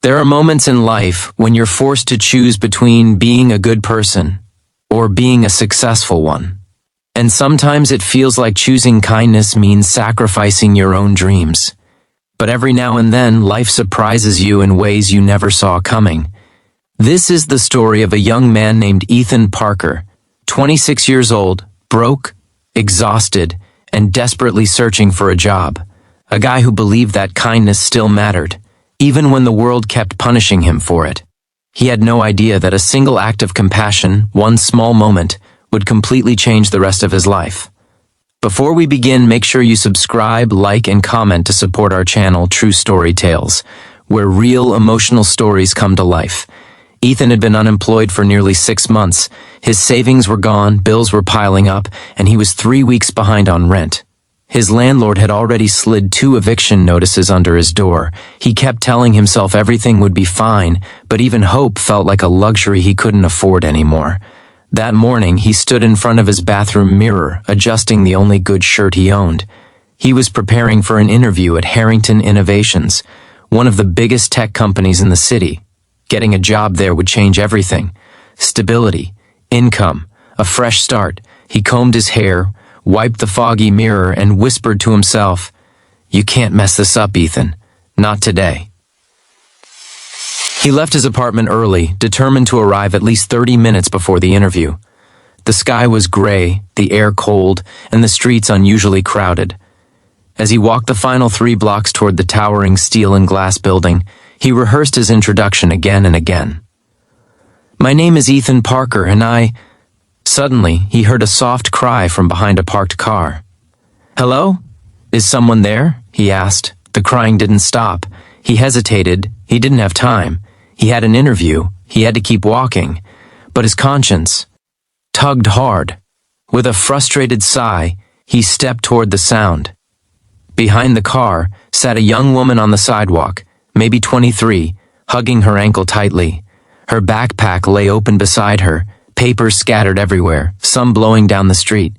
There are moments in life when you're forced to choose between being a good person or being a successful one. And sometimes it feels like choosing kindness means sacrificing your own dreams. But every now and then, life surprises you in ways you never saw coming. This is the story of a young man named Ethan Parker, 26 years old, broke, exhausted, and desperately searching for a job. A guy who believed that kindness still mattered, even when the world kept punishing him for it. He had no idea that a single act of compassion, one small moment, would completely change the rest of his life. Before we begin, make sure you subscribe, like, and comment to support our channel, True Story Tales, where real emotional stories come to life. Ethan had been unemployed for nearly 6 months. His savings were gone, bills were piling up, and he was 3 weeks behind on rent. His landlord had already slid 2 eviction notices under his door. He kept telling himself everything would be fine, but even hope felt like a luxury he couldn't afford anymore. That morning, he stood in front of his bathroom mirror, adjusting the only good shirt he owned. He was preparing for an interview at Harrington Innovations, one of the biggest tech companies in the city. Getting a job there would change everything. Stability, income, a fresh start. He combed his hair, wiped the foggy mirror, and whispered to himself, "You can't mess this up, Ethan. Not today." He left his apartment early, determined to arrive at least 30 minutes before the interview. The sky was gray, the air cold, and the streets unusually crowded. As he walked the final 3 blocks toward the towering steel and glass building, he rehearsed his introduction again and again. "My name is Ethan Parker, and I—" Suddenly, he heard a soft cry from behind a parked car. "Hello? Is someone there?" he asked. The crying didn't stop. He hesitated. He didn't have time. He had an interview. He had to keep walking. But his conscience tugged hard. With a frustrated sigh, he stepped toward the sound. Behind the car sat a young woman on the sidewalk, maybe 23, hugging her ankle tightly. Her backpack lay open beside her, papers scattered everywhere, some blowing down the street.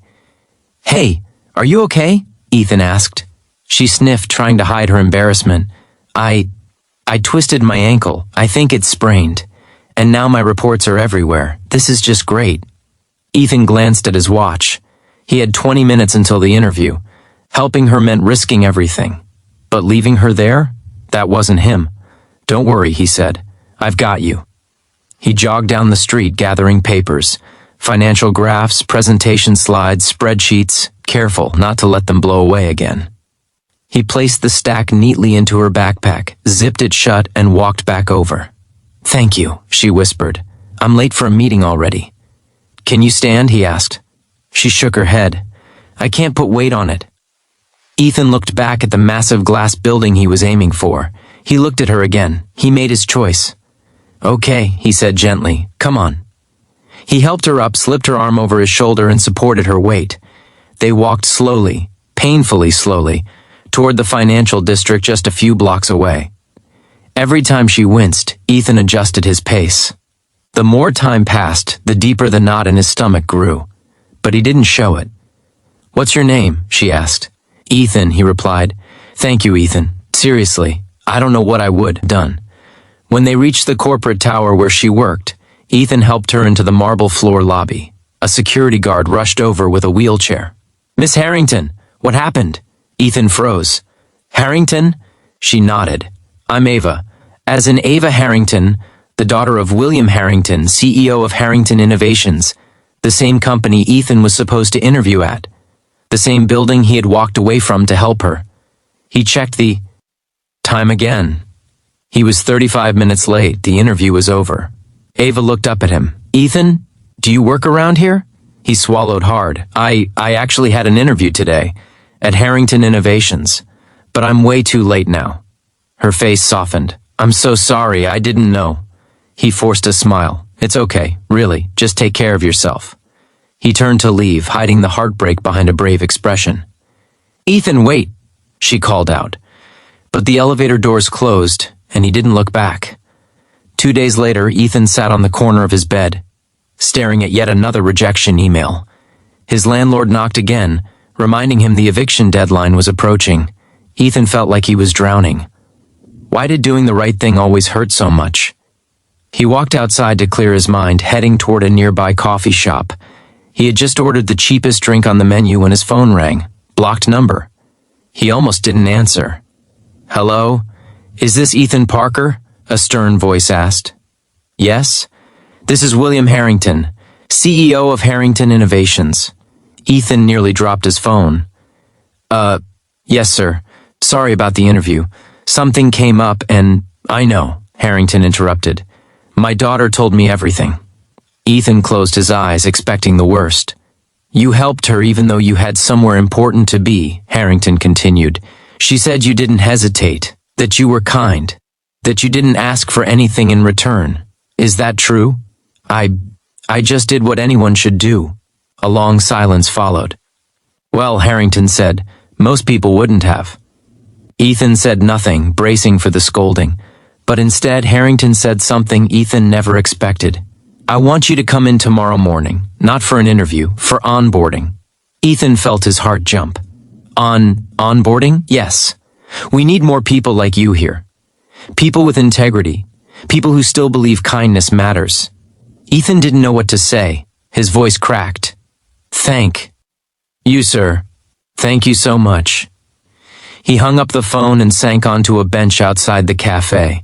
"Hey, are you okay?" Ethan asked. She sniffed, trying to hide her embarrassment. I twisted my ankle. I think it's sprained. And now my reports are everywhere. This is just great." Ethan glanced at his watch. He had 20 minutes until the interview. Helping her meant risking everything. But leaving her there? That wasn't him. "Don't worry," he said. "I've got you." He jogged down the street gathering papers, financial graphs, presentation slides, spreadsheets, careful not to let them blow away again. He placed the stack neatly into her backpack, zipped it shut, and walked back over. "Thank you," she whispered. "I'm late for a meeting already." "Can you stand?" he asked. She shook her head. "I can't put weight on it." Ethan looked back at the massive glass building he was aiming for. He looked at her again. He made his choice. "Okay," he said gently. "Come on." He helped her up, slipped her arm over his shoulder, and supported her weight. They walked slowly, painfully slowly, toward the financial district just a few blocks away. Every time she winced, Ethan adjusted his pace. The more time passed, the deeper the knot in his stomach grew. But he didn't show it. "What's your name?" she asked. "Ethan," he replied. "Thank you, Ethan. Seriously, I don't know what I would have done." When they reached the corporate tower where she worked, Ethan helped her into the marble floor lobby. A security guard rushed over with a wheelchair. "Miss Harrington, what happened?" Ethan froze. "Harrington?" She nodded. "I'm Ava. As in Ava Harrington, the daughter of William Harrington, CEO of Harrington Innovations, the same company Ethan was supposed to interview at, the same building he had walked away from to help her." He checked the time again. He was 35 minutes late. The interview was over. Ava looked up at him. "Ethan, do you work around here?" He swallowed hard. I actually had an interview today at Harrington Innovations, but I'm way too late now." Her face softened. "I'm so sorry, I didn't know." He forced a smile. "It's okay, really, just take care of yourself." He turned to leave, hiding the heartbreak behind a brave expression. "Ethan, wait," she called out. But the elevator doors closed, and he didn't look back. 2 days later, Ethan sat on the corner of his bed, staring at yet another rejection email. His landlord knocked again, reminding him the eviction deadline was approaching. Ethan felt like he was drowning. Why did doing the right thing always hurt so much? He walked outside to clear his mind, heading toward a nearby coffee shop. He had just ordered the cheapest drink on the menu when his phone rang. Blocked number. He almost didn't answer. "Hello? Is this Ethan Parker?" a stern voice asked. "Yes? This is William Harrington, CEO of Harrington Innovations." Ethan nearly dropped his phone. Yes, sir. Sorry about the interview. Something came up and—" "I know," Harrington interrupted. "My daughter told me everything." Ethan closed his eyes, expecting the worst. "You helped her even though you had somewhere important to be," Harrington continued. "She said you didn't hesitate, that you were kind, that you didn't ask for anything in return. Is that true?" I just did what anyone should do." A long silence followed. "Well," Harrington said, "most people wouldn't have." Ethan said nothing, bracing for the scolding. But instead, Harrington said something Ethan never expected. "I want you to come in tomorrow morning, not for an interview, for onboarding." Ethan felt his heart jump. Onboarding? Yes. We need more people like you here. People with integrity. People who still believe kindness matters. Ethan didn't know what to say. His voice cracked. "Thank you, sir. Thank you so much." He hung up the phone and sank onto a bench outside the cafe.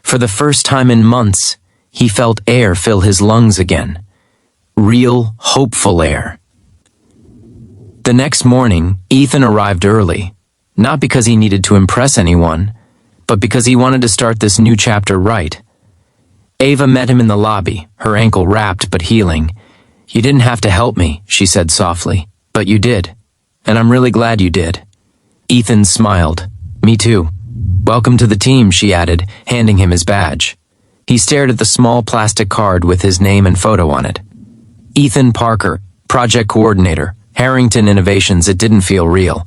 For the first time in months, he felt air fill his lungs again. Real, hopeful air. The next morning, Ethan arrived early, not because he needed to impress anyone, but because he wanted to start this new chapter right. Ava met him in the lobby, her ankle wrapped but healing. "You didn't have to help me," she said softly, "but you did. And I'm really glad you did." Ethan smiled. "Me too. Welcome to the team," she added, handing him his badge. He stared at the small plastic card with his name and photo on it. Ethan Parker, project coordinator, Harrington Innovations. It didn't feel real.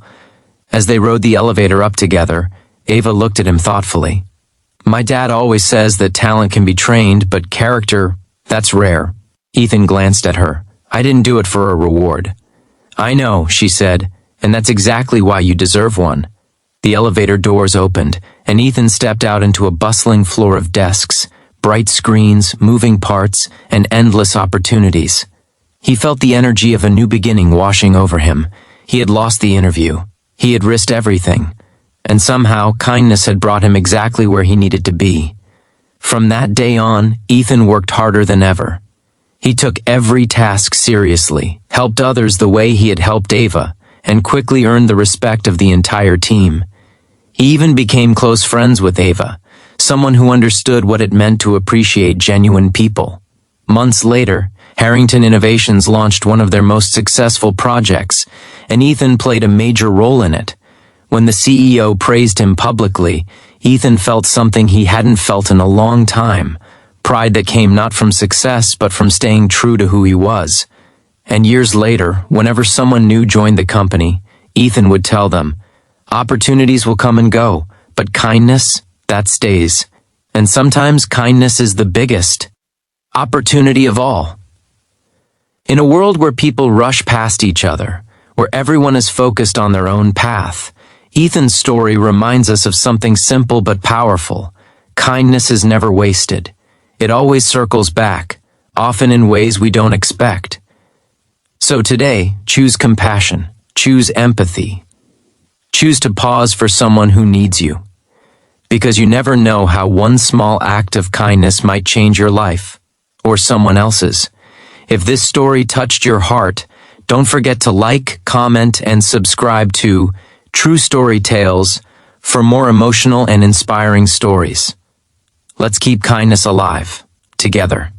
As they rode the elevator up together, Ava looked at him thoughtfully. "My dad always says that talent can be trained, but character, that's rare." Ethan glanced at her. "I didn't do it for a reward." "I know," she said, "and that's exactly why you deserve one." The elevator doors opened, and Ethan stepped out into a bustling floor of desks, bright screens, moving parts, and endless opportunities. He felt the energy of a new beginning washing over him. He had lost the interview. He had risked everything. And somehow, kindness had brought him exactly where he needed to be. From that day on, Ethan worked harder than ever. He took every task seriously, helped others the way he had helped Ava, and quickly earned the respect of the entire team. He even became close friends with Ava, someone who understood what it meant to appreciate genuine people. Months later, Harrington Innovations launched one of their most successful projects, and Ethan played a major role in it. When the CEO praised him publicly, Ethan felt something he hadn't felt in a long time, pride that came not from success but from staying true to who he was. And years later, whenever someone new joined the company, Ethan would tell them, "Opportunities will come and go, but kindness, that stays. And sometimes kindness is the biggest opportunity of all." In a world where people rush past each other, where everyone is focused on their own path, Ethan's story reminds us of something simple but powerful. Kindness is never wasted. It always circles back, often in ways we don't expect. So today, choose compassion, choose empathy. Choose to pause for someone who needs you. Because you never know how one small act of kindness might change your life, or someone else's. If this story touched your heart, don't forget to like, comment, and subscribe to True Story Tales for more emotional and inspiring stories. Let's keep kindness alive, together.